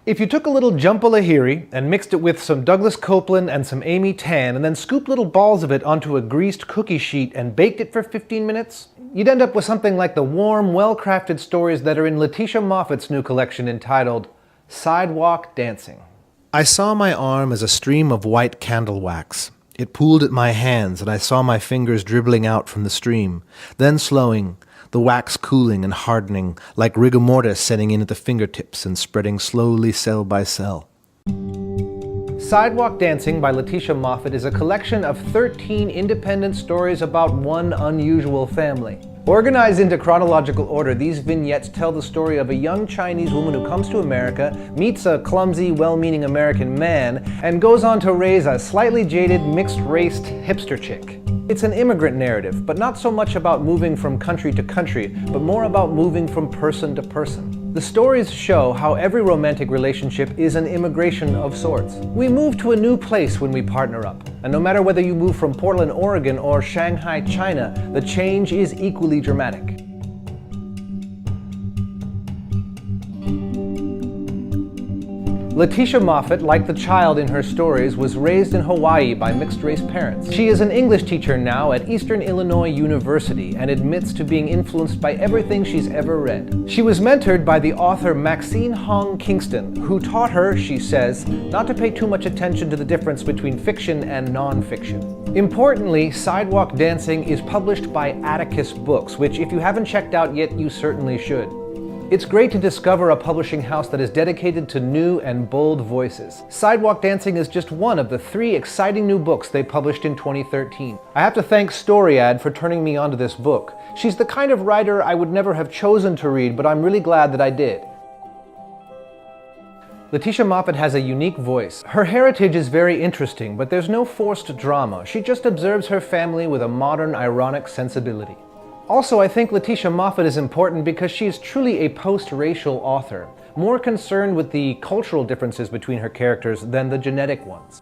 If you took a little jambalaya and mixed it with some Douglas Copeland and some Amy Tan and then scooped little balls of it onto a greased cookie sheet and baked it for 15 minutes, you'd end up with something like the warm, well-crafted stories that are in Letitia Moffitt's new collection entitled Sidewalk Dancing. I saw my arm as a stream of white candle wax. It pooled at my hands and I saw my fingers dribbling out from the stream, then slowing, the wax cooling and hardening, like rigor mortis setting in at the fingertips and spreading slowly cell by cell. Sidewalk Dancing by Letitia Moffitt is a collection of 13 independent stories about one unusual family. Organized into chronological order, these vignettes tell the story of a young Chinese woman who comes to America, meets a clumsy, well-meaning American man, and goes on to raise a slightly jaded, mixed-raced hipster chick. It's an immigrant narrative, but not so much about moving from country to country, but more about moving from person to person. The stories show how every romantic relationship is an immigration of sorts. We move to a new place when we partner up, and no matter whether you move from Portland, Oregon or Shanghai, China, the change is equally dramatic. Letitia Moffitt, like the child in her stories, was raised in Hawaii by mixed-race parents. She is an English teacher now at Eastern Illinois University and admits to being influenced by everything she's ever read. She was mentored by the author Maxine Hong Kingston, who taught her, she says, not to pay too much attention to the difference between fiction and non-fiction. Importantly, Sidewalk Dancing is published by Atticus Books, which if you haven't checked out yet, you certainly should. It's great to discover a publishing house that is dedicated to new and bold voices. Sidewalk Dancing is just one of the 3 exciting new books they published in 2013. I have to thank Storyad for turning me onto this book. She's the kind of writer I would never have chosen to read, but I'm really glad that I did. Letitia Moffitt has a unique voice. Her heritage is very interesting, but there's no forced drama. She just observes her family with a modern, ironic sensibility. Also, I think Letitia Moffitt is important because she is truly a post-racial author, more concerned with the cultural differences between her characters than the genetic ones.